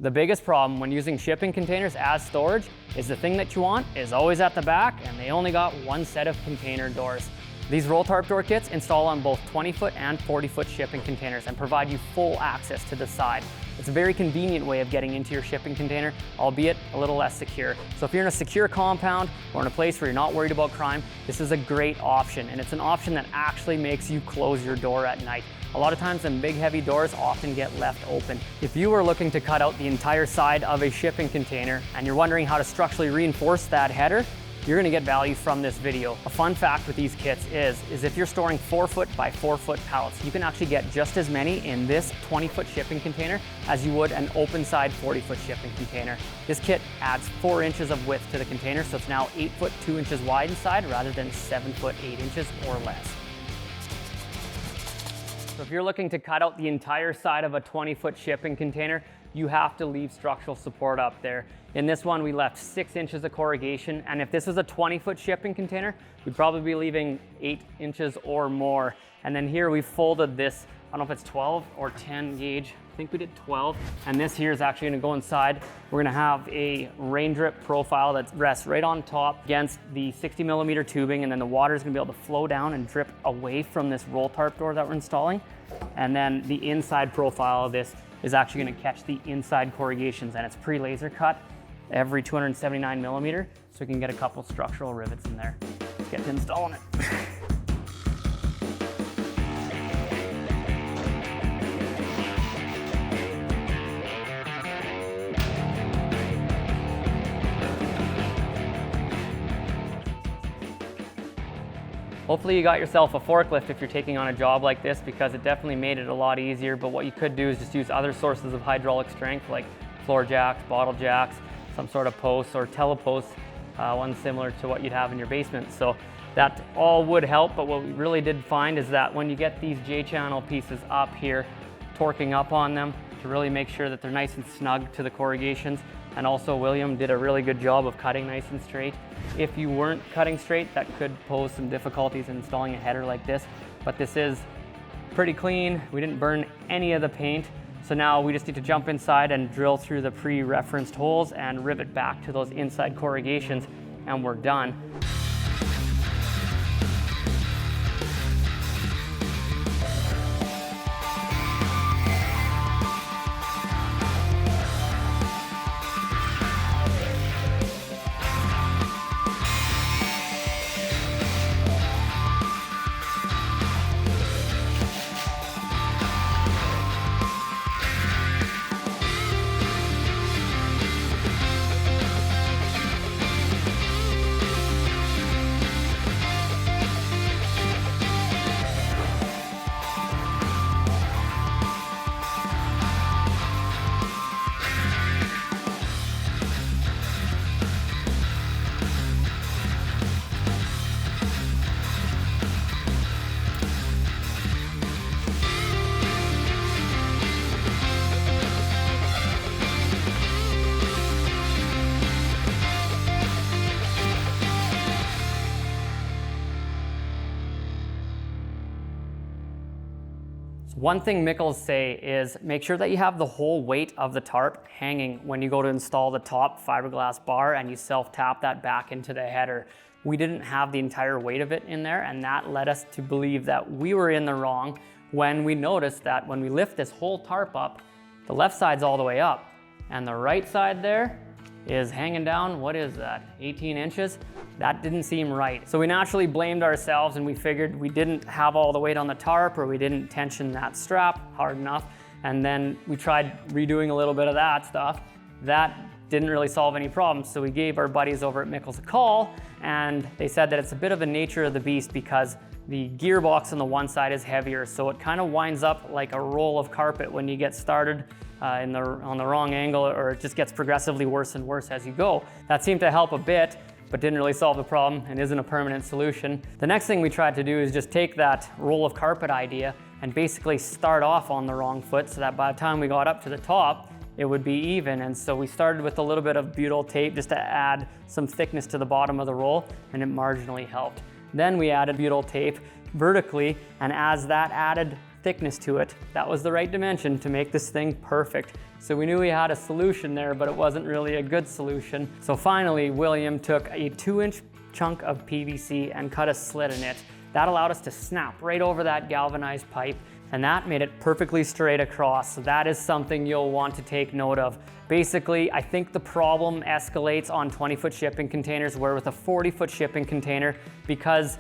The biggest problem when using shipping containers as storage is the thing that you want is always at the back, and they only got one set of container doors. These roll tarp door kits install on both 20-foot and 40-foot shipping containers and provide you full access to the side. It's a very convenient way of getting into your shipping container, albeit a little less secure. So if you're in a secure compound or in a place where you're not worried about crime, this is a great option, and it's an option that actually makes you close your door at night. A lot of times them big heavy doors often get left open. If you are looking to cut out the entire side of a shipping container and you're wondering how to structurally reinforce that header, you're gonna get value from this video. A fun fact with these kits is if you're storing 4-foot by 4-foot pallets, you can actually get just as many in this 20-foot shipping container as you would an open side 40-foot shipping container. This kit adds 4 inches of width to the container, so it's now 8 foot 2 inches wide inside rather than 7 foot 8 inches or less. So if you're looking to cut out the entire side of a 20-foot shipping container, you have to leave structural support up there. In this one, we left 6 inches of corrugation, and if this was a 20-foot shipping container, we'd probably be leaving 8 inches or more. And then here we folded this, I don't know if it's 12 or 10 gauge, I think we did 12. And this here is actually gonna go inside. We're gonna have a rain drip profile that rests right on top against the 60mm tubing, and then the water is gonna be able to flow down and drip away from this roll tarp door that we're installing. And then the inside profile of this is actually gonna catch the inside corrugations, and it's pre-laser cut every 279mm, so we can get a couple structural rivets in there. Let's get to installing it. Hopefully you got yourself a forklift if you're taking on a job like this, because it definitely made it a lot easier. But what you could do is just use other sources of hydraulic strength like floor jacks, bottle jacks, some sort of posts or teleposts, one similar to what you'd have in your basement. So that all would help, but what we really did find is that when you get these J-channel pieces up here, torquing up on them to really make sure that they're nice and snug to the corrugations. And also William did a really good job of cutting nice and straight. If you weren't cutting straight, that could pose some difficulties in installing a header like this, but this is pretty clean. We didn't burn any of the paint. So now we just need to jump inside and drill through the pre-referenced holes and rivet back to those inside corrugations, and we're done. One thing Mickles say is make sure that you have the whole weight of the tarp hanging when you go to install the top fiberglass bar and you self-tap that back into the header. We didn't have the entire weight of it in there, and that led us to believe that we were in the wrong when we noticed that when we lift this whole tarp up, the left side's all the way up and the right side there is hanging down, what is that, 18 inches? That didn't seem right. So we naturally blamed ourselves, and we figured we didn't have all the weight on the tarp, or we didn't tension that strap hard enough. And then we tried redoing a little bit of that stuff. That didn't really solve any problems. So we gave our buddies over at Mickles a call, and they said that it's a bit of a nature of the beast because the gearbox on the one side is heavier. So it kind of winds up like a roll of carpet when you get started on the wrong angle, or it just gets progressively worse and worse as you go. That seemed to help a bit, but didn't really solve the problem and isn't a permanent solution. The next thing we tried to do is just take that roll of carpet idea and basically start off on the wrong foot so that by the time we got up to the top, it would be even. And so we started with a little bit of butyl tape just to add some thickness to the bottom of the roll, and it marginally helped. Then we added butyl tape vertically, and as that added thickness to it. That was the right dimension to make this thing perfect. So we knew we had a solution there, but it wasn't really a good solution. So finally, William took a 2-inch chunk of PVC and cut a slit in it. That allowed us to snap right over that galvanized pipe, and that made it perfectly straight across. So that is something you'll want to take note of. Basically, I think the problem escalates on 20-foot shipping containers, where with a 40-foot shipping container, because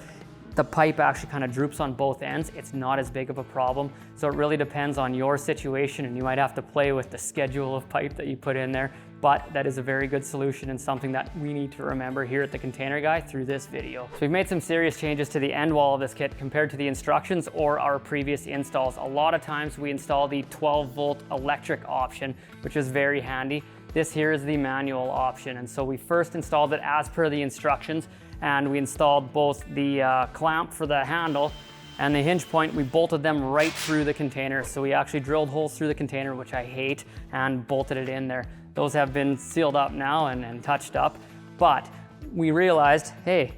the pipe actually kind of droops on both ends, it's not as big of a problem. So it really depends on your situation, and you might have to play with the schedule of pipe that you put in there. But that is a very good solution and something that we need to remember here at the Container Guy through this video. So we've made some serious changes to the end wall of this kit compared to the instructions or our previous installs. A lot of times we install the 12-volt electric option, which is very handy. This here is the manual option. And so we first installed it as per the instructions, and we installed both the clamp for the handle and the hinge point. We bolted them right through the container. So we actually drilled holes through the container, which I hate, and bolted it in there. Those have been sealed up now and touched up, but we realized, hey,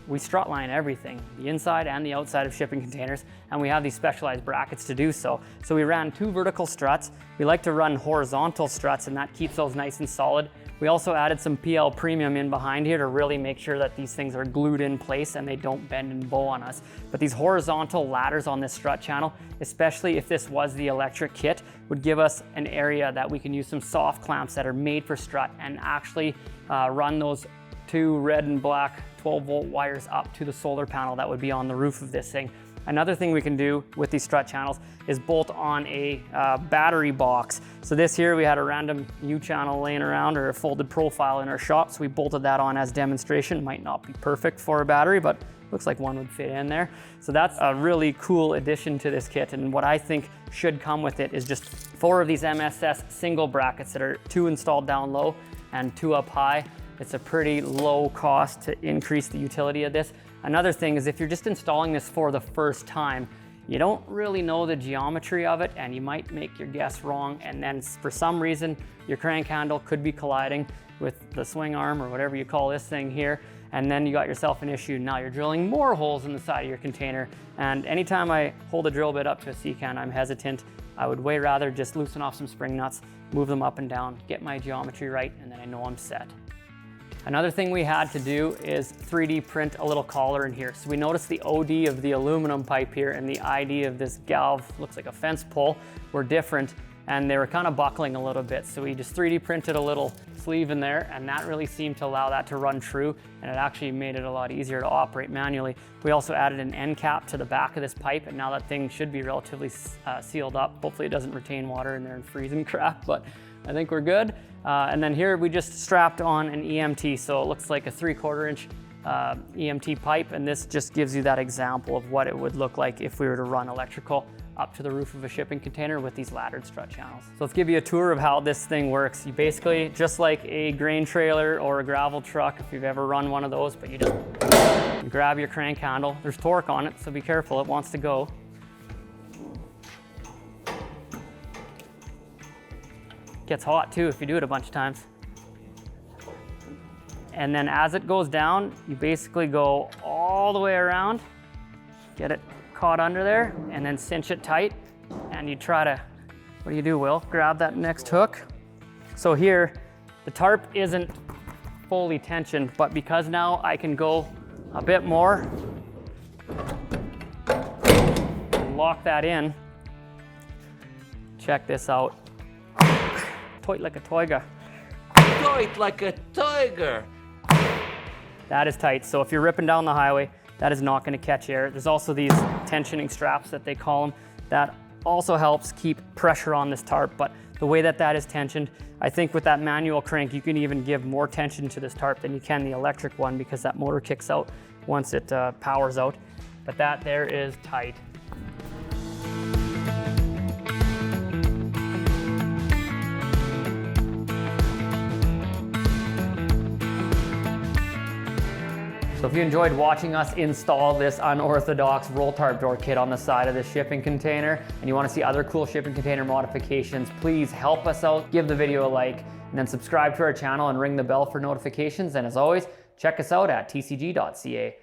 we strut line everything, the inside and the outside of shipping containers, and we have these specialized brackets to do so. So we ran 2 vertical struts. We like to run horizontal struts, and that keeps those nice and solid. We also added some PL Premium in behind here to really make sure that these things are glued in place and they don't bend and bow on us. But these horizontal ladders on this strut channel, especially if this was the electric kit, would give us an area that we can use some soft clamps that are made for strut and actually run those 2 red and black 12-volt wires up to the solar panel that would be on the roof of this thing. Another thing we can do with these strut channels is bolt on a battery box. So this here, we had a random U-channel laying around, or a folded profile in our shop, so we bolted that on as demonstration. Might not be perfect for a battery, but looks like one would fit in there. So that's a really cool addition to this kit, and what I think should come with it is just 4 of these MSS single brackets that are 2 installed down low and 2 up high. It's a pretty low cost to increase the utility of this. Another thing is, if you're just installing this for the first time, you don't really know the geometry of it, and you might make your guess wrong, and then for some reason your crank handle could be colliding with the swing arm or whatever you call this thing here, and then you got yourself an issue. Now you're drilling more holes in the side of your container, and anytime I hold a drill bit up to a C-can, I'm hesitant. I would way rather just loosen off some spring nuts, move them up and down, get my geometry right, and then I know I'm set. Another thing we had to do is 3D print a little collar in here. So we noticed the OD of the aluminum pipe here and the ID of this galv, looks like a fence pole, were different, and they were kind of buckling a little bit. So we just 3D printed a little sleeve in there, and that really seemed to allow that to run true, and it actually made it a lot easier to operate manually. We also added an end cap to the back of this pipe, and now that thing should be relatively sealed up. Hopefully it doesn't retain water in there and freeze and crack, but I think we're good. And then here we just strapped on an EMT, so it looks like a 3/4 inch EMT pipe, and this just gives you that example of what it would look like if we were to run electrical up to the roof of a shipping container with these laddered strut channels. So let's give you a tour of how this thing works. You basically, just like a grain trailer or a gravel truck, if you've ever run one of those, but you just grab your crank handle. There's torque on it, so be careful, it wants to go. Gets hot too if you do it a bunch of times. And then as it goes down, you basically go all the way around, get it caught under there, and then cinch it tight. And you try to, what do you do, Will? Grab that next hook. So here, the tarp isn't fully tensioned, but because now I can go a bit more, lock that in. Check this out. Tight like a tiger. Tight like a tiger. That is tight. So if you're ripping down the highway, that is not going to catch air. There's also these tensioning straps that they call them. That also helps keep pressure on this tarp. But the way that that is tensioned, I think with that manual crank, you can even give more tension to this tarp than you can the electric one, because that motor kicks out once it powers out. But that there is tight. So if you enjoyed watching us install this unorthodox roll tarp door kit on the side of this shipping container, and you want to see other cool shipping container modifications, please help us out, give the video a like, and then subscribe to our channel and ring the bell for notifications. And as always, check us out at tcg.ca.